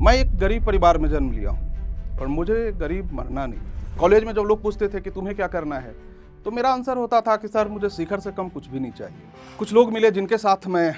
मैं एक गरीब परिवार में जन्म लिया हूँ, पर मुझे गरीब मरना नहीं। कॉलेज में जब लोग पूछते थे कि तुम्हें क्या करना है, तो मेरा आंसर होता था कि सर मुझे शिखर से कम कुछ भी नहीं चाहिए। कुछ लोग मिले जिनके साथ मैं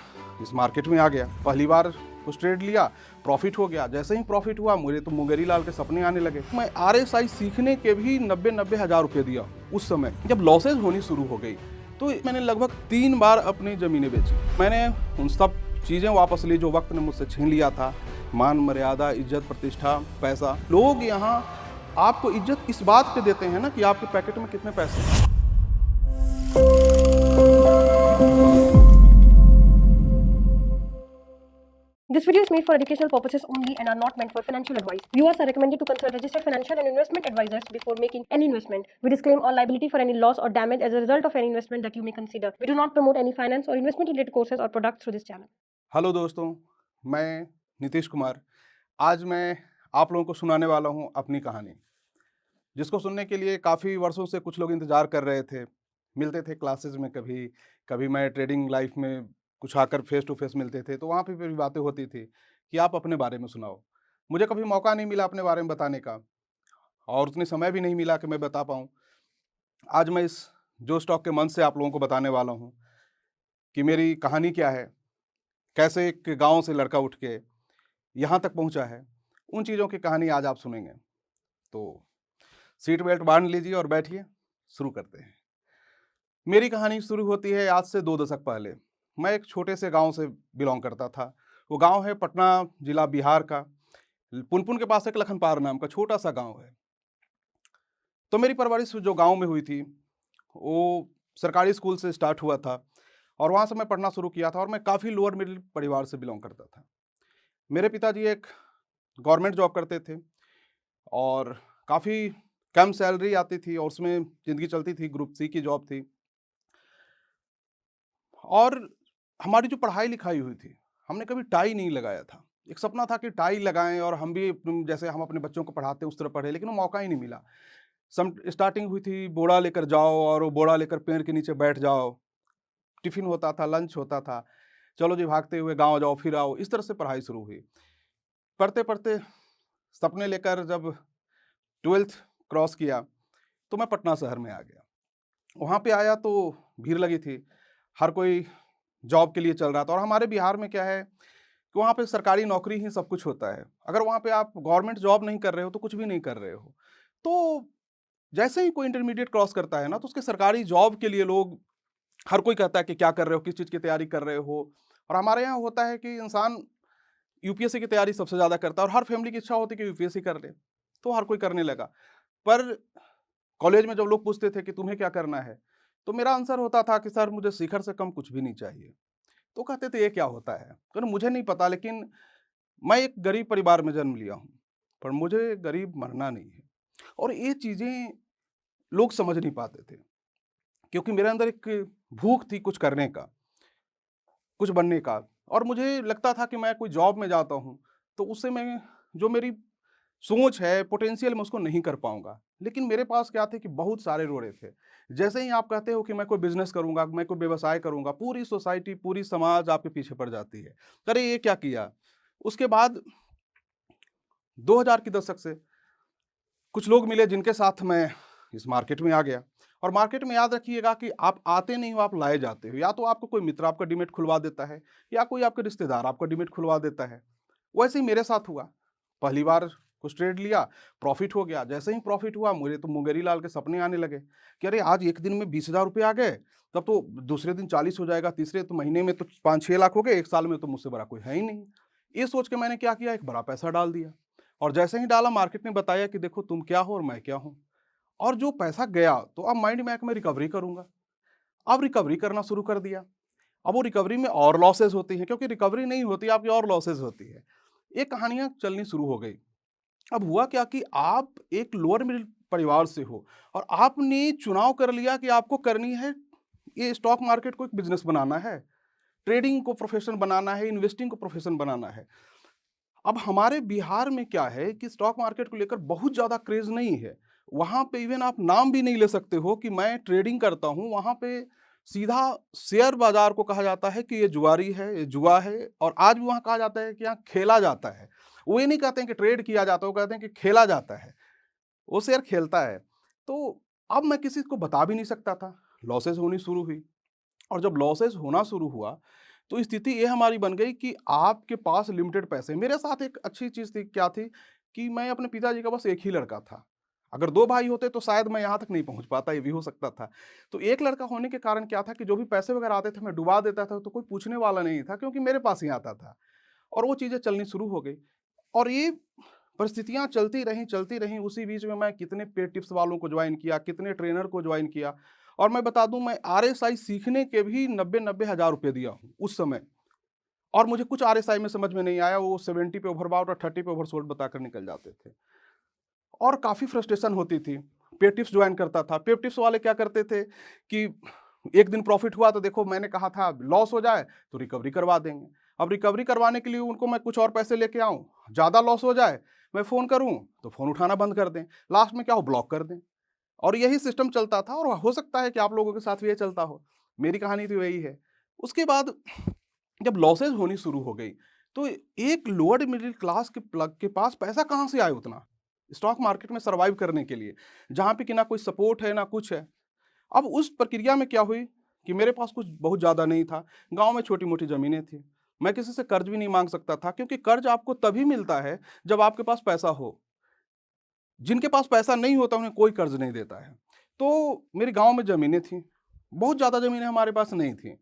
इस मार्केट में आ गया। पहली बार कुछ ट्रेड लिया, प्रॉफिट हो गया। जैसे ही प्रॉफिट हुआ मुझे तो मुंगेरी लाल के सपने आने लगे। मैं RSI सीखने के भी 90 हज़ार रुपये दिया उस समय। जब लॉसेज होनी शुरू हो गई तो मैंने लगभग 3 बार अपनी ज़मीनें बेची। मैंने उन सब चीज़ें वापस ली जो वक्त ने मुझसे छीन लिया था। मान मर्यादा, इज्जत, प्रतिष्ठा, पैसा। लोग यहाँ आपको इज्जत इस बात पे देते हैं ना कि आपके पैकेट में कितने पैसे हैं। This video is made for educational purposes only and are not meant for financial advice. Viewers are recommended to consult registered financial and investment advisors before making any investment. We disclaim all liability for any loss or damage as a result of any investment that you may consider. We do not promote any finance or investment related courses or products through this channel. Hello दोस्तों, मैं नीतीश कुमार। आज मैं आप लोगों को सुनाने वाला हूँ अपनी कहानी, जिसको सुनने के लिए काफ़ी वर्षों से कुछ लोग इंतज़ार कर रहे थे। मिलते थे क्लासेस में, कभी कभी मैं ट्रेडिंग लाइफ में कुछ आकर फेस टू फेस मिलते थे, तो वहाँ पे भी बातें होती थी कि आप अपने बारे में सुनाओ। मुझे कभी मौका नहीं मिला अपने बारे में बताने का, और उतनी समय भी नहीं मिला कि मैं बता पाऊँ। आज मैं इस जो स्टॉक के मंच से आप लोगों को बताने वाला हूँ कि मेरी कहानी क्या है, कैसे एक गांव से लड़का उठ के यहाँ तक पहुँचा है। उन चीज़ों की कहानी आज आप सुनेंगे। तो सीट बेल्ट बांध लीजिए और बैठिए, शुरू करते हैं। मेरी कहानी शुरू होती है आज से 2 दशक पहले। मैं एक छोटे से गांव से बिलोंग करता था। वो गांव है पटना जिला, बिहार का। पुनपुन के पास एक लखनपार नाम का छोटा सा गांव है। तो मेरी परवरिश जो गांव में हुई थी, वो सरकारी स्कूल से स्टार्ट हुआ था, और वहाँ से मैं पढ़ना शुरू किया था। और मैं काफ़ी लोअर मिडिल परिवार से बिलोंग करता था। मेरे पिताजी एक गवर्नमेंट जॉब करते थे, और काफ़ी कम सैलरी आती थी, और उसमें ज़िंदगी चलती थी। ग्रुप सी की जॉब थी। और हमारी जो पढ़ाई लिखाई हुई थी, हमने कभी टाई नहीं लगाया था। एक सपना था कि टाई लगाएं और हम भी जैसे हम अपने बच्चों को पढ़ाते हैं उस तरह पढ़े, लेकिन वो मौका ही नहीं मिला। स्टार्टिंग हुई थी, बोरा लेकर जाओ और वो बोरा लेकर पेड़ के नीचे बैठ जाओ। टिफिन होता था, लंच होता था, चलो जी भागते हुए गांव जाओ, फिर आओ। इस तरह से पढ़ाई शुरू हुई। पढ़ते पढ़ते सपने लेकर जब 12th क्रॉस किया, तो मैं पटना शहर में आ गया। वहाँ पे आया तो भीड़ लगी थी, हर कोई जॉब के लिए चल रहा था। और हमारे बिहार में क्या है कि वहाँ पे सरकारी नौकरी ही सब कुछ होता है। अगर वहाँ पे आप गवर्नमेंट जॉब नहीं कर रहे हो तो कुछ भी नहीं कर रहे हो। तो जैसे ही कोई इंटरमीडिएट क्रॉस करता है ना, तो उसके सरकारी जॉब के लिए लोग, हर कोई कहता है कि क्या कर रहे हो, किस चीज़ की तैयारी कर रहे हो। और हमारे यहाँ होता है कि इंसान यूपीएससी की तैयारी सबसे ज़्यादा करता है, और हर फैमिली की इच्छा होती है कि यूपीएससी कर ले। तो हर कोई करने लगा। पर कॉलेज में जब लोग पूछते थे कि तुम्हें क्या करना है, तो मेरा आंसर होता था कि सर मुझे शिखर से कम कुछ भी नहीं चाहिए। तो कहते थे ये क्या होता है? तो मुझे नहीं पता, लेकिन मैं एक गरीब परिवार में जन्म लिया हूँ, पर मुझे गरीब मरना नहीं है। और ये चीज़ें लोग समझ नहीं पाते थे, क्योंकि मेरे अंदर एक भूख थी कुछ करने का, कुछ बनने का। और मुझे लगता था कि मैं कोई जॉब में जाता हूँ, तो उससे मैं जो मेरी सोच है, पोटेंशियल, मैं उसको नहीं कर पाऊँगा। लेकिन मेरे पास क्या थे कि बहुत सारे रोड़े थे। जैसे ही आप कहते हो कि मैं कोई बिज़नेस करूँगा, मैं कोई व्यवसाय करूँगा, पूरी सोसाइटी, पूरी समाज आपके पीछे पड़ जाती है। अरे! ये क्या किया? उसके बाद 2000 के दशक से कुछ लोग मिले जिनके साथ मैं इस मार्केट में आ गया। और मार्केट में याद रखिएगा कि आप आते नहीं हो, आप लाए जाते हो। या तो आपको कोई मित्र आपका डीमैट खुलवा देता है, या कोई आपके रिश्तेदार आपका डीमैट खुलवा देता है। वैसे ही मेरे साथ हुआ। पहली बार कुछ ट्रेड लिया, प्रॉफिट हो गया। जैसे ही प्रॉफिट हुआ मुझे तो मुंगेरी लाल के सपने आने लगे कि अरे आज एक दिन में 20,000 रुपये आ गए, तब तो दूसरे दिन 40 हो जाएगा, तीसरे तो महीने में तो 5-6 लाख हो गए, एक साल में तो मुझसे बड़ा कोई है ही नहीं। ये सोच के मैंने क्या किया, एक बड़ा पैसा डाल दिया। और जैसे ही डाला, मार्केट ने बताया कि देखो तुम क्या हो और मैं क्या हूँ। और जो पैसा गया, तो अब माइंड में आया कि मैं रिकवरी करूँगा। अब रिकवरी करना शुरू कर दिया। अब वो रिकवरी में और लॉसेस होती हैं, क्योंकि रिकवरी नहीं होती, आपकी और लॉसेस होती है। ये कहानियाँ चलनी शुरू हो गई। अब हुआ क्या कि आप एक लोअर मिडिल परिवार से हो, और आपने चुनाव कर लिया कि आपको करनी है, ये स्टॉक मार्केट को एक बिज़नेस बनाना है, ट्रेडिंग को प्रोफ़ेशन बनाना है, इन्वेस्टिंग को प्रोफ़ेशन बनाना है। अब हमारे बिहार में क्या है कि स्टॉक मार्केट को लेकर बहुत ज़्यादा क्रेज़ नहीं है। वहाँ पे इवन आप नाम भी नहीं ले सकते हो कि मैं ट्रेडिंग करता हूँ। वहाँ पे सीधा शेयर बाज़ार को कहा जाता है कि ये जुआरी है, ये जुआ है, और आज भी वहाँ कहा जाता है कि यहाँ खेला जाता है। वो ये नहीं कहते हैं कि ट्रेड किया जाता है, वो कहते हैं कि खेला जाता है, वो शेयर खेलता है। तो अब मैं किसी को बता भी नहीं सकता था, लॉसेस होनी शुरू हुई। और जब लॉसेस होना शुरू हुआ, तो स्थिति ये हमारी बन गई कि आपके पास लिमिटेड पैसे। मेरे साथ एक अच्छी चीज़ थी, क्या थी कि मैं अपने पिताजी का बस एक ही लड़का था। अगर 2 भाई होते तो शायद मैं यहाँ तक नहीं पहुँच पाता, ये भी हो सकता था। तो एक लड़का होने के कारण क्या था कि जो भी पैसे वगैरह आते थे मैं डुबा देता था, तो कोई पूछने वाला नहीं था क्योंकि मेरे पास ही आता था। और वो चीज़ें चलनी शुरू हो गई और ये परिस्थितियाँ चलती रहीं, उसी बीच में मैं कितने पेड टिप्स वालों को जॉइन किया, कितने ट्रेनर को जॉइन किया। और मैं बता दूँ, मैं आरएसआई सीखने के भी 90-90 हज़ार रुपए दिया हूँ उस समय। और मुझे कुछ आरएसआई में समझ में नहीं आया, वो 70 पे ओवरबॉट और 30 पे ओवरसोल्ड बताकर निकल जाते थे। और काफ़ी फ्रस्ट्रेशन होती थी। पेड टिप्स जॉइन करता था, पेड टिप्स वाले क्या करते थे कि एक दिन प्रॉफिट हुआ तो देखो मैंने कहा था लॉस हो जाए तो रिकवरी करवा देंगे। अब रिकवरी करवाने के लिए उनको मैं कुछ और पैसे लेके आऊँ, ज़्यादा लॉस हो जाए, मैं फ़ोन करूँ तो फ़ोन उठाना बंद कर दें। लास्ट में क्या हो, ब्लॉक कर दें। और यही सिस्टम चलता था और हो सकता है कि आप लोगों के साथ भी ये चलता हो। मेरी कहानी तो यही है। उसके बाद जब लॉसेस होनी शुरू हो गई, तो एक लोअर मिडिल क्लास के प्लग के पास पैसा कहाँ से आए उतना? स्टॉक मार्केट में सर्वाइव करने के लिए, जहाँ पे कि ना कोई सपोर्ट है, ना कुछ है। अब उस प्रक्रिया में क्या हुई कि मेरे पास कुछ बहुत ज़्यादा नहीं था। गाँव में छोटी-मोटी ज़मीनें थी। मैं किसी से कर्ज़ भी नहीं माँग सकता था क्योंकि कर्ज़ आपको तभी मिलता है जब आपके पास पैसा हो। जिनके पास पैसा नहीं होता उन्हें कोई कर्ज़ नहीं देता है। तो मेरे गाँव में ज़मीनें थीं, बहुत ज़्यादा ज़मीनें हमारे पास नहीं थीं।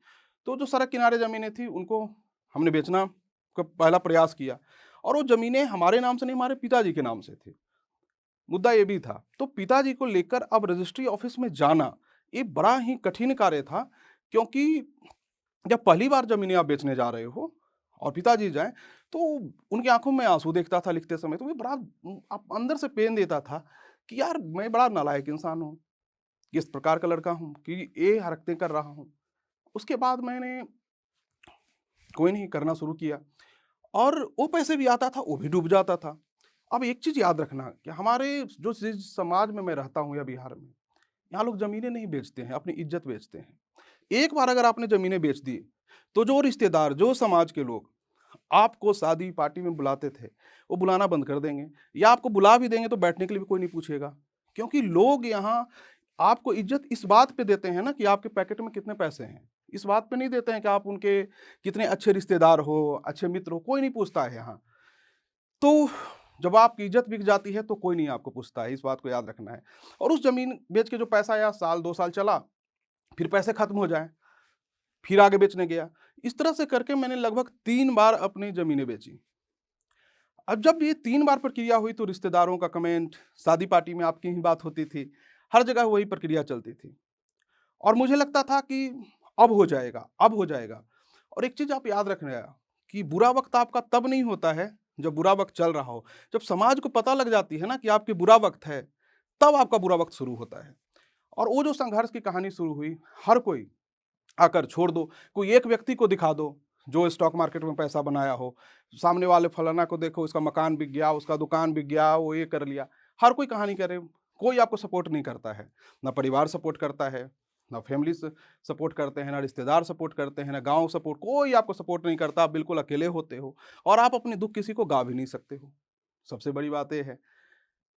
तो जो सड़क किनारे ज़मीनें थीं उनको हमने बेचना का पहला प्रयास किया और वो ज़मीनें हमारे नाम से नहीं, हमारे पिताजी के नाम से थी। मुद्दा ये भी था। तो पिताजी को लेकर अब रजिस्ट्री ऑफ़िस में जाना, ये बड़ा ही कठिन कार्य था क्योंकि जब पहली बार ज़मीनें आप बेचने जा रहे हो और पिताजी जाएँ, तो उनकी आँखों में आँसू देखता था लिखते समय, तो मुझे बड़ा अंदर से पेन देता था कि यार मैं बड़ा नालायक इंसान हूँ, किस प्रकार का लड़का हूँ कि ये हरकतें कर रहा हूँ। उसके बाद मैंने कोई नहीं करना शुरू किया और वो पैसे भी आता था, वो भी डूब जाता था। अब एक चीज़ याद रखना कि हमारे जो जिस समाज में मैं रहता हूँ या बिहार में, यहाँ लोग ज़मीनें नहीं बेचते हैं, अपनी इज़्ज़त बेचते हैं। एक बार अगर आपने ज़मीनें बेच दी, तो जो रिश्तेदार, जो समाज के लोग आपको शादी पार्टी में बुलाते थे, वो बुलाना बंद कर देंगे या आपको बुला भी देंगे तो बैठने के लिए भी कोई नहीं पूछेगा। क्योंकि लोग यहाँ आपको इज़्ज़त इस बात पे देते हैं ना कि आपके पैकेट में कितने पैसे हैं। इस बात पे नहीं देते हैं कि आप उनके कितने अच्छे रिश्तेदार हो, अच्छे मित्र हो, कोई नहीं पूछता है यहाँ। तो जब आपकी इज़्ज़त बिक जाती है तो कोई नहीं आपको पूछता है, इस बात को याद रखना है। और उस ज़मीन बेच के जो पैसा आया, साल 2 साल चला, फिर पैसे खत्म हो जाएँ, फिर आगे बेचने गया। इस तरह से करके मैंने लगभग 3 बार अपनी ज़मीनें बेची। अब जब ये 3 बार प्रक्रिया हुई तो रिश्तेदारों का कमेंट, शादी पार्टी में आपकी ही बात होती थी, हर जगह वही प्रक्रिया चलती थी। और मुझे लगता था कि अब हो जाएगा, अब हो जाएगा। और एक चीज़ आप याद रखना कि बुरा वक़्त आपका तब नहीं होता है, जब बुरा वक़्त चल रहा हो। जब समाज को पता लग जाती है ना कि आपके बुरा वक़्त है, तब आपका बुरा वक़्त शुरू होता है। और वो जो संघर्ष की कहानी शुरू हुई, हर कोई आकर छोड़ दो, कोई एक व्यक्ति को दिखा दो, जो स्टॉक मार्केट में पैसा बनाया हो। सामने वाले फलाना को देखो, उसका मकान बिक गया, उसका दुकान बिक गया, वो ये कर लिया। हर कोई कहानी करे, कोई आपको सपोर्ट नहीं करता है। ना परिवार सपोर्ट करता है, ना फैमिली सपोर्ट करते हैं, ना रिश्तेदार सपोर्ट करते हैं, ना गाँव सपोर्ट, कोई आपको सपोर्ट नहीं करता, आप बिल्कुल अकेले होते हो और आप अपने दुःख किसी को गा भी नहीं सकते हो। सबसे बड़ी बात ये है,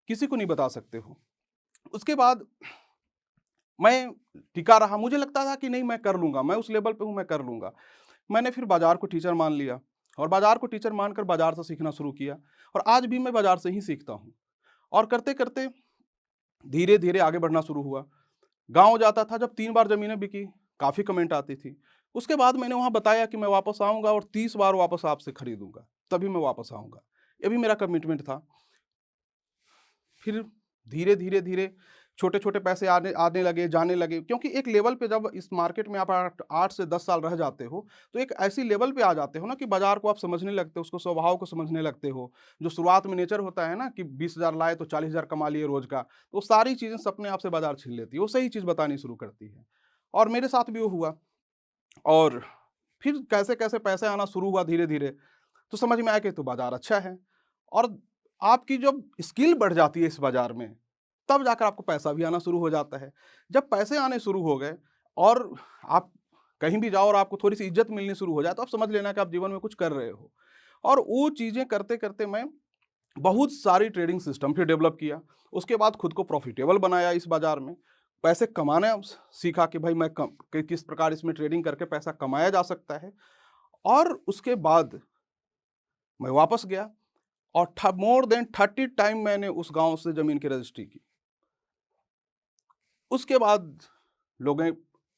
किसी को नहीं बता सकते हो। उसके बाद मैं टिका रहा, मुझे लगता था कि नहीं मैं कर लूँगा, मैं उस लेवल पे हूँ, मैं कर लूँगा। मैंने फिर बाज़ार को टीचर मान लिया और बाज़ार को टीचर मानकर बाज़ार से सीखना शुरू किया और आज भी मैं बाज़ार से ही सीखता हूँ। और करते-करते धीरे-धीरे आगे बढ़ना शुरू हुआ। गाँव जाता था, जब 3 बार ज़मीनें बिकी, काफ़ी कमेंट आती थी। उसके बाद मैंने वहाँ बताया कि मैं वापस आऊँगा और 30 बार वापस आपसे खरीदूँगा, तभी मैं वापस आऊँगा। ये भी मेरा कमिटमेंट था। फिर धीरे-धीरे छोटे-छोटे पैसे आने आने लगे, जाने लगे क्योंकि एक लेवल पे जब इस मार्केट में आप 8 से 10 साल रह जाते हो, तो एक ऐसी लेवल पे आ जाते हो ना कि बाज़ार को आप समझने लगते हो, उसको स्वभाव को समझने लगते हो। जो शुरुआत में नेचर होता है ना कि 20,000 लाए तो 40,000 कमा लिए रोज़ का, तो सारी चीज़ें सपने आप से बाज़ार छीन लेती है, वो सही चीज़ बतानी शुरू करती है। और मेरे साथ भी वो हुआ और फिर कैसे-कैसे पैसे आना शुरू हुआ धीरे-धीरे, तो समझ में आया कि तो बाज़ार अच्छा है और आपकी जब स्किल बढ़ जाती है इस बाज़ार में, तब जाकर आपको पैसा भी आना शुरू हो जाता है। जब पैसे आने शुरू हो गए और आप कहीं भी जाओ और आपको थोड़ी-सी इज़्ज़त मिलनी शुरू हो जाए, तो आप समझ लेना कि आप जीवन में कुछ कर रहे हो। और वो चीज़ें करते-करते मैं बहुत सारी ट्रेडिंग सिस्टम फिर डेवलप किया। उसके बाद खुद को प्रॉफ़िटेबल बनाया इस बाज़ार में। पैसे कमाना सीखा कि भाई मैं किस प्रकार इसमें ट्रेडिंग करके पैसा कमाया जा सकता है। और उसके बाद मैं वापस गया और मोर देन 30 टाइम मैंने उस गाँव से ज़मीन की रजिस्ट्री की। उसके बाद लोगों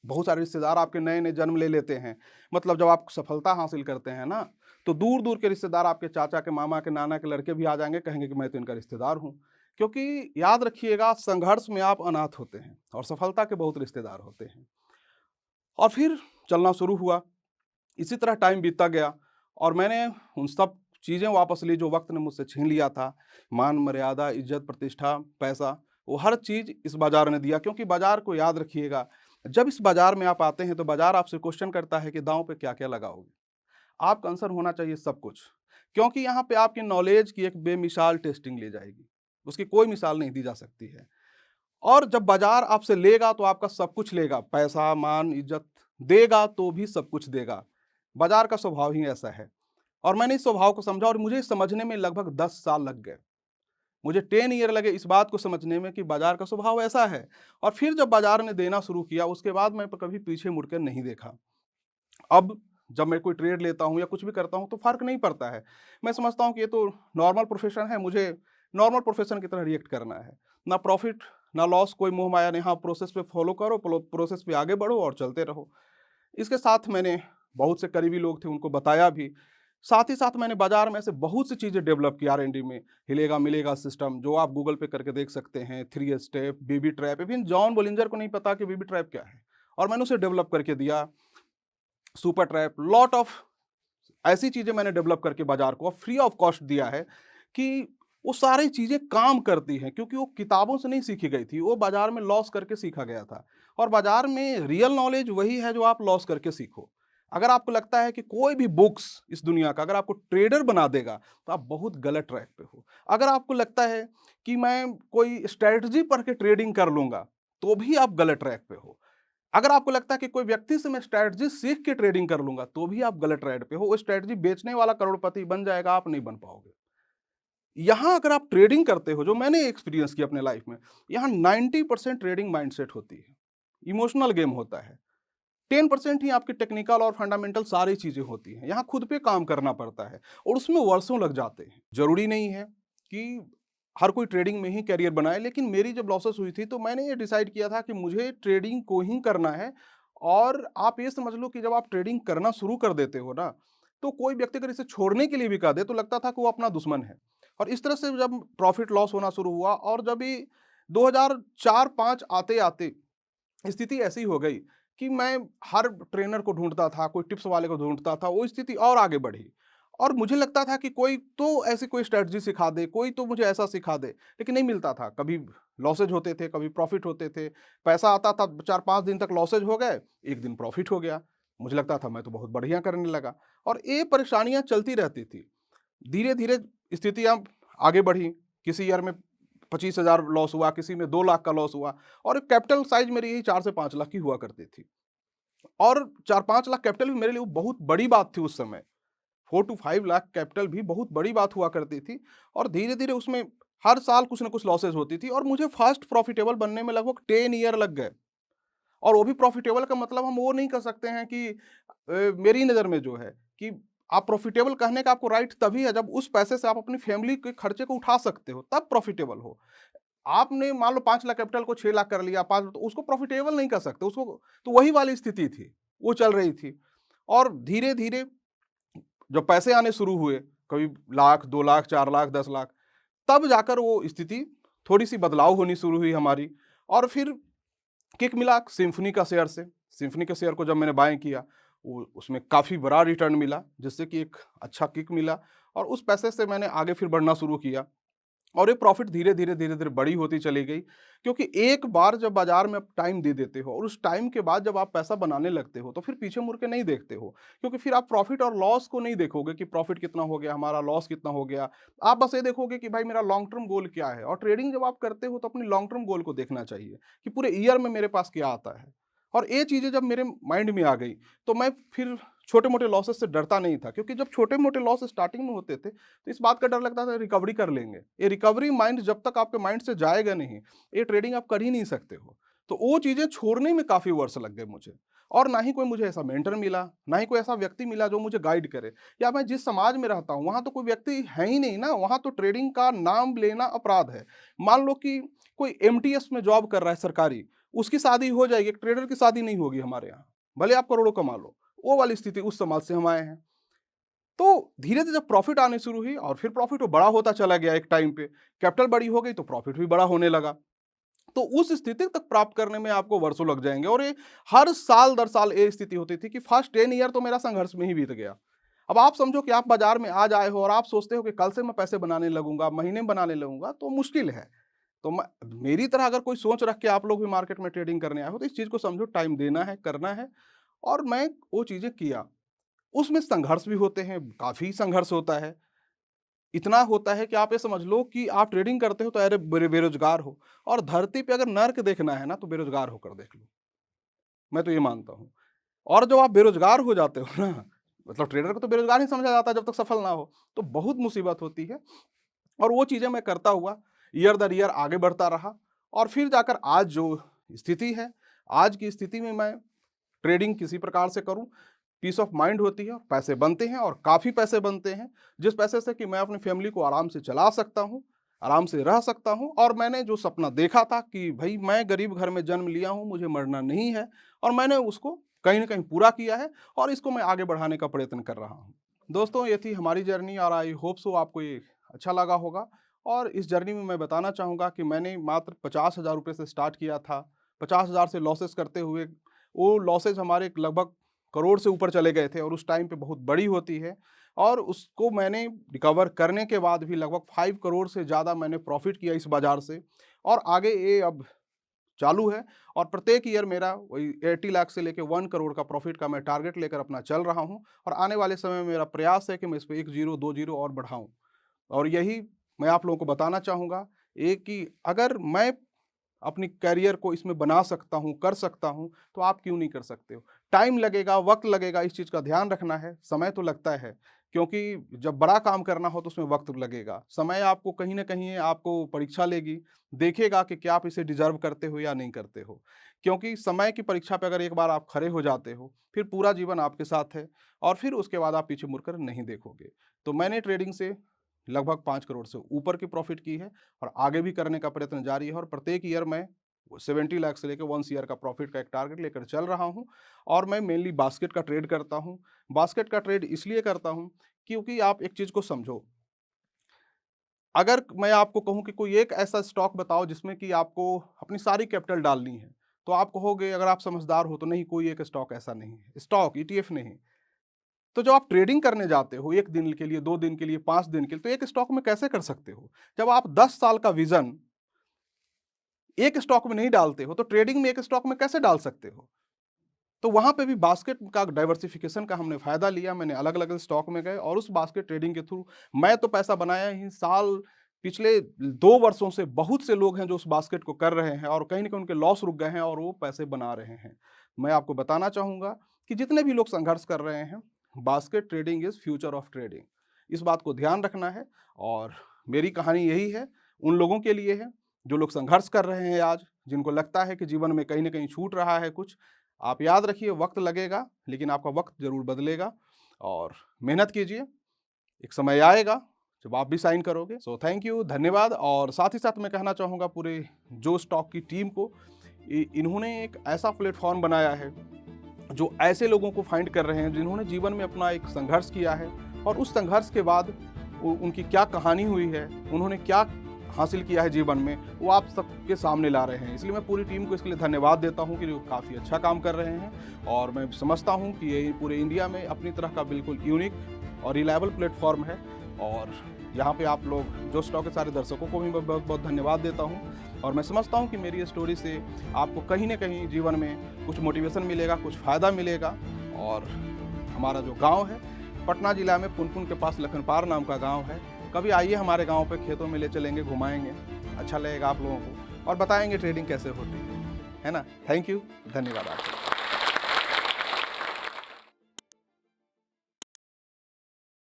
बहुत सारे रिश्तेदार आपके नए-नए जन्म ले लेते हैं। मतलब जब आप सफलता हासिल करते हैं ना, तो दूर-दूर के रिश्तेदार आपके चाचा के, मामा के, नाना के लड़के भी आ जाएँगे, कहेंगे कि मैं तो इनका रिश्तेदार हूँ। क्योंकि याद रखिएगा संघर्ष में आप अनाथ होते हैं और सफलता के बहुत रिश्तेदार होते हैं। और फिर चलना शुरू हुआ। इसी तरह टाइम बीतता गया और मैंने उन सब चीज़ें वापस ली जो वक़्त ने मुझसे छीन लिया था। मान, मर्यादा, इज़्ज़त, प्रतिष्ठा, पैसा, वो हर चीज़ इस बाज़ार ने दिया क्योंकि बाज़ार को याद रखिएगा, जब इस बाज़ार में आप आते हैं तो बाज़ार आपसे क्वेश्चन करता है कि दाँव पे क्या-क्या लगाओगे? आपका आंसर होना चाहिए सब कुछ, क्योंकि यहाँ पे आपकी नॉलेज की एक बेमिसाल टेस्टिंग ली जाएगी। उसकी कोई मिसाल नहीं दी जा सकती है। और जब बाज़ार आपसे लेगा तो आपका सब कुछ लेगा, पैसा, मान, इज़्ज़त देगा तो भी सब कुछ देगा। बाज़ार का स्वभाव ही ऐसा है। और मैंने इस स्वभाव को समझा और मुझे इस समझने में लगभग 10 साल लग गए। मुझे 10 ईयर लगे इस बात को समझने में कि बाज़ार का स्वभाव ऐसा है। और फिर जब बाज़ार ने देना शुरू किया उसके बाद मैं कभी पीछे मुड़ के नहीं देखा। अब जब मैं कोई ट्रेड लेता हूँ या कुछ भी करता हूँ तो फ़र्क नहीं पड़ता है। मैं समझता हूँ कि ये तो नॉर्मल प्रोफ़ेशन है, मुझे नॉर्मल प्रोफ़ेशन की तरह रिएक्ट करना है। ना प्रॉफ़िट, ना लॉस, कोई मोह माया नहीं। हाँ, प्रोसेस पे फ़ॉलो करो, प्रोसेस पे आगे बढ़ो और चलते रहो। इसके साथ मैंने बहुत से करीबी लोग थे उनको बताया भी। साथ ही साथ मैंने बाज़ार में ऐसे बहुत सी चीज़ें डेवलप की आर-एन-डी में, हिलेगा-मिलेगा सिस्टम जो आप गूगल पे करके देख सकते हैं, 3 स्टेप, बीबी ट्रैप, इवन जॉन बोलिंजर को नहीं पता कि बीबी ट्रैप क्या है और मैंने उसे डेवलप करके दिया। सुपर ट्रैप, लॉट ऑफ ऐसी चीज़ें मैंने डेवलप करके बाज़ार को फ्री ऑफ कॉस्ट दिया है कि वो सारी चीज़ें काम करती हैं क्योंकि वो किताबों से नहीं सीखी गई थी, वो बाज़ार में लॉस करके सीखा गया था। और बाज़ार में रियल नॉलेज वही है जो आप लॉस करके सीखो। अगर आपको लगता है कि कोई भी बुक्स इस दुनिया का अगर आपको ट्रेडर बना देगा, तो आप बहुत गलत ट्रैक पे हो। अगर आपको लगता है कि मैं कोई स्ट्रैटेजी पढ़ के ट्रेडिंग कर लूँगा, तो भी आप गलत ट्रैक पे हो। अगर आपको लगता है कि कोई व्यक्ति से मैं स्ट्रैटेजी सीख के ट्रेडिंग कर लूँगा, तो भी आप गलत ट्रैड पे हो। वो स्ट्रैटेजी बेचने वाला करोड़पति बन जाएगा, आप नहीं बन पाओगे। यहाँ अगर आप ट्रेडिंग करते हो, जो मैंने एक्सपीरियंस किया अपने लाइफ में, यहाँ 90% ट्रेडिंग माइंडसेट होती है, इमोशनल गेम होता है। 10% ही आपकी टेक्निकल और फंडामेंटल सारी चीज़ें होती हैं। यहाँ खुद पे काम करना पड़ता है और उसमें वर्षों लग जाते हैं। ज़रूरी नहीं है कि हर कोई ट्रेडिंग में ही करियर बनाए, लेकिन मेरी जब लॉसेस हुई थी, तो मैंने ये डिसाइड किया था कि मुझे ट्रेडिंग को ही करना है। और आप ये समझ लो कि जब आप ट्रेडिंग करना शुरू कर देते हो ना, तो कोई व्यक्ति अगर इसे छोड़ने के लिए भी कह दे, तो लगता था कि वो अपना दुश्मन है। और इस तरह से जब प्रॉफ़िट लॉस होना शुरू हुआ और जब ये 2004-5 आते-आते स्थिति ऐसी हो गई कि मैं हर ट्रेनर को ढूँढता था, कोई टिप्स वाले को ढूँढता था, वो स्थिति और आगे बढ़ी। और मुझे लगता था कि कोई तो ऐसी कोई स्ट्रैटेजी सिखा दे, कोई तो मुझे ऐसा सिखा दे, लेकिन नहीं मिलता था। कभी लॉसेज होते थे, कभी प्रॉफ़िट होते थे। पैसा आता था, 4-5 दिन तक लॉसेज हो गए, 1 दिन प्रॉफ़िट हो गया। मुझे लगता था मैं तो बहुत बढ़िया करने लगा और ये परेशानियाँ चलती रहती थी। धीरे-धीरे स्थितियाँ आगे बढ़ी, किसी ईयर में 25,000 लॉस हुआ, किसी में 2 लाख का लॉस हुआ और कैपिटल साइज़ मेरी यही 4 से 5 लाख की हुआ करती थी। और 4-5 लाख कैपिटल भी मेरे लिए बहुत बड़ी बात थी उस समय। 4 टू 5 लाख कैपिटल भी बहुत बड़ी बात हुआ करती थी और धीरे-धीरे उसमें हर साल कुछ न कुछ लॉसेस होती थी और मुझे फर्स्ट प्रॉफिटेबल बनने में लगभग 10 ईयर लग गए। और वो भी प्रॉफिटेबल का मतलब हम वो नहीं कर सकते हैं कि मेरी नज़र में जो है कि आप प्रॉफिटेबल कहने का आपको राइट तभी है जब उस पैसे से आप अपनी फैमिली के खर्चे को उठा सकते हो, तब प्रॉफिटेबल हो। आपने मान लो 5 लाख कैपिटल को 6 लाख कर लिया, 5 तो उसको प्रॉफिटेबल नहीं कर सकते, उसको तो वही वाली स्थिति थी, वो चल रही थी। और धीरे-धीरे जब पैसे आने शुरू हुए, कभी लाख, 2 लाख, 4 लाख, 10 लाख, तब जाकर वो स्थिति थोड़ी-सी बदलाव होनी शुरू हुई हमारी और फिर किक मिला सिम्फनी का शेयर से। सिम्फनी के शेयर को जब मैंने बाय किया, वो उसमें काफ़ी बड़ा रिटर्न मिला, जिससे कि एक अच्छा किक मिला और उस पैसे से मैंने आगे फिर बढ़ना शुरू किया। और ये प्रॉफ़िट धीरे-धीरे, धीरे-धीरे बड़ी होती चली गई, क्योंकि एक बार जब बाज़ार में आप टाइम दे देते हो और उस टाइम के बाद जब आप पैसा बनाने लगते हो, तो फिर पीछे मुड़ के नहीं देखते हो। क्योंकि फिर आप प्रॉफ़िट और लॉस को नहीं देखोगे कि प्रॉफ़िट कितना हो गया हमारा, लॉस कितना हो गया। आप बस ये देखोगे कि भाई मेरा लॉन्ग टर्म गोल क्या है और ट्रेडिंग जब आप करते हो, तो अपनी लॉन्ग टर्म गोल को देखना चाहिए कि पूरे ईयर में मेरे पास क्या आता है। और ये चीज़ें जब मेरे माइंड में आ गई, तो मैं फिर छोटे मोटे लॉसेस से डरता नहीं था, क्योंकि जब छोटे मोटे लॉस स्टार्टिंग में होते थे तो इस बात का डर लगता था रिकवरी कर लेंगे। ये रिकवरी माइंड जब तक आपके माइंड से जाएगा नहीं, ये ट्रेडिंग आप कर ही नहीं सकते हो। तो वो चीज़ें छोड़ने में काफ़ी वर्ष लग गए मुझे, और ना ही कोई मुझे ऐसा मेंटर मिला, ना ही कोई ऐसा व्यक्ति मिला जो मुझे गाइड करे। या मैं जिस समाज में रहता हूँ वहाँ तो कोई व्यक्ति है ही नहीं ना, वहाँ तो ट्रेडिंग का नाम लेना अपराध है। मान लो कि कोई एमटीएस में जॉब कर रहा है सरकारी, उसकी शादी हो जाएगी, एक ट्रेडर की शादी नहीं होगी हमारे यहाँ, भले आप करोड़ों कमा लो। वो वाली स्थिति उस समाज से हम आए हैं। तो धीरे-धीरे जब प्रॉफ़िट आने शुरू हुई और फिर प्रॉफ़िट वो बड़ा होता चला गया एक टाइम पे, कैपिटल बड़ी हो गई तो प्रॉफ़िट भी बड़ा होने लगा। तो उस स्थिति तक प्राप्त करने में आपको वर्षों लग जाएँगे, और ये हर साल दर साल ये स्थिति होती थी कि फर्स्ट 10 ईयर तो मेरा संघर्ष में ही बीत गया। अब आप समझो कि आप बाज़ार में आज आए हो और आप सोचते हो कि कल से मैं पैसे बनाने लगूँगा, महीने में बनाने लगूँगा, तो मुश्किल है। तो मैं मेरी तरह अगर कोई सोच रख के आप लोग भी मार्केट में ट्रेडिंग करने आए हो तो इस चीज़ को समझो, टाइम देना है, करना है, और मैं वो चीज़ें किया। उसमें संघर्ष भी होते हैं, काफ़ी संघर्ष होता है। इतना होता है कि आप ये समझ लो कि आप ट्रेडिंग करते हो तो अरे बेरोज़गार हो, और धरती पे अगर नर्क देखना है ना तो बेरोज़गार होकर देख लो। मैं तो ये मानता हूँ। और जब आप बेरोज़गार हो जाते हो ना, मतलब ट्रेडर को तो बेरोज़गार ही समझा जाता है जब तक सफल ना हो, तो बहुत मुसीबत होती है। और वो चीज़ें मैं करता हुआ ईयर दर ईयर आगे बढ़ता रहा, और फिर जाकर आज जो स्थिति है, आज की स्थिति में मैं ट्रेडिंग किसी प्रकार से करूँ, पीस ऑफ माइंड होती है, पैसे बनते हैं और काफ़ी पैसे बनते हैं, जिस पैसे से कि मैं अपनी फैमिली को आराम से चला सकता हूँ, आराम से रह सकता हूँ। और मैंने जो सपना देखा था कि भई मैं गरीब घर में जन्म लिया हूँ, मुझे मरना नहीं है, और मैंने उसको कहीं न कहीं पूरा किया है, और इसको मैं आगे बढ़ाने का प्रयत्न कर रहा हूँ। दोस्तों, ये थी हमारी जर्नी, और आई होप सो आपको ये अच्छा लगा होगा। और इस जर्नी में मैं बताना चाहूँगा कि मैंने मात्र 50,000 रुपए से स्टार्ट किया था। 50,000 से लॉसेस करते हुए वो लॉसेस हमारे लगभग करोड़ से ऊपर चले गए थे, और उस टाइम पे बहुत बड़ी होती है। और उसको मैंने रिकवर करने के बाद भी लगभग 5 करोड़ से ज़्यादा मैंने प्रॉफ़िट किया इस बाज़ार से, और आगे ये अब चालू है। और प्रत्येक ईयर मेरा वही 80 लाख से लेके 1 करोड़ का प्रॉफ़िट का मैं टारगेट लेकर अपना चल रहा हूँ, और आने वाले समय में मेरा प्रयास है कि मैं इस पे 1 ज़ीरो, 2 ज़ीरो और बढ़ाऊँ। और यही मैं आप लोगों को बताना चाहूँगा, एक कि अगर मैं अपनी करियर को इसमें बना सकता हूँ, कर सकता हूँ, तो आप क्यों नहीं कर सकते हो? टाइम लगेगा, वक़्त लगेगा, इस चीज़ का ध्यान रखना है, समय तो लगता है, क्योंकि जब बड़ा काम करना हो तो उसमें वक़्त लगेगा। समय आपको कहीं न कहीं आपको परीक्षा लेगी, देखेगा कि क्या आप इसे डिज़र्व करते हो या नहीं करते हो। क्योंकि समय की परीक्षा पे अगर एक बार आप खरे हो जाते हो, फिर पूरा जीवन आपके साथ है, और फिर उसके बाद आप पीछे मुड़कर नहीं देखोगे। तो मैंने ट्रेडिंग से लगभग 5 करोड़ से ऊपर की प्रॉफ़िट की है, और आगे भी करने का प्रयत्न जारी है, और प्रत्येक ईयर मैं 70 लाख से लेके 1 ईयर का प्रॉफ़िट का एक टारगेट लेकर चल रहा हूँ। और मैं मेनली बास्केट का ट्रेड करता हूँ। बास्केट का ट्रेड इसलिए करता हूँ क्योंकि आप एक चीज़ को समझो, अगर मैं आपको कहूँ कि कोई एक ऐसा स्टॉक बताओ जिसमें कि आपको अपनी सारी कैपिटल डालनी है, तो आप कहोगे अगर आप समझदार हो तो नहीं, कोई एक स्टॉक ऐसा नहीं है। स्टॉक, ईटीएफ नहीं। तो जब आप ट्रेडिंग करने जाते हो 1 दिन के लिए, 2 दिन के लिए, 5 दिन के लिए, तो एक स्टॉक में कैसे कर सकते हो? जब आप 10 साल का विज़न एक स्टॉक में नहीं डालते हो, तो ट्रेडिंग में एक स्टॉक में कैसे डाल सकते हो? तो वहाँ पे भी बास्केट का डाइवर्सिफ़िकेशन का हमने फ़ायदा लिया। मैंने अलग-अलग स्टॉक में गए, और उस बास्केट ट्रेडिंग के थ्रू मैं तो पैसा बनाया ही साल। पिछले 2 वर्षों से बहुत से लोग हैं जो उस बास्केट को कर रहे हैं, और कहीं न कहीं उनके लॉस रुक गए हैं और वो पैसे बना रहे हैं। मैं आपको बताना चाहूँगा कि जितने भी लोग संघर्ष कर रहे हैं, basket trading is future of trading. इस बात को ध्यान रखना है, और मेरी कहानी यही है, उन लोगों के लिए है जो लोग संघर्ष कर रहे हैं आज, जिनको लगता है कि जीवन में कहीं न कहीं छूट रहा है कुछ। आप याद रखिए, वक़्त लगेगा, लेकिन आपका वक़्त ज़रूर बदलेगा, और मेहनत कीजिए, एक समय आएगा जब आप भी साइन करोगे। सो थैंक यू, धन्यवाद। और साथ ही साथ मैं कहना चाहूँगा पूरे जो स्टॉक की टीम को, इन्होंने एक ऐसा प्लेटफ़ॉर्म बनाया है, जो ऐसे लोगों को फाइंड कर रहे हैं जिन्होंने जीवन में अपना एक संघर्ष किया है, और उस संघर्ष के बाद उनकी क्या कहानी हुई है, उन्होंने क्या हासिल किया है जीवन में, वो आप सबके सामने ला रहे हैं। इसलिए मैं पूरी टीम को इसके लिए धन्यवाद देता हूँ कि वो काफ़ी अच्छा काम कर रहे हैं, और मैं समझता हूँ कि ये पूरे इंडिया में अपनी तरह का बिल्कुल यूनिक और रिलायबल प्लेटफॉर्म है। और यहाँ पे आप लोग जो स्टॉक के सारे दर्शकों को भी मैं बहुत बहुत धन्यवाद देता हूँ, और मैं समझता हूँ कि मेरी ये स्टोरी से आपको कहीं न कहीं जीवन में कुछ मोटिवेशन मिलेगा, कुछ फ़ायदा मिलेगा। और हमारा जो गाँव है, पटना जिला में पुनपुन के पास लखनपार नाम का गाँव है। कभी आइए हमारे गाँव पे, खेतों में ले चलेंगे, घुमाएँगे, अच्छा लगेगा आप लोगों को, और बताएँगे ट्रेडिंग कैसे होती है ना? थैंक यू, धन्यवाद आपका।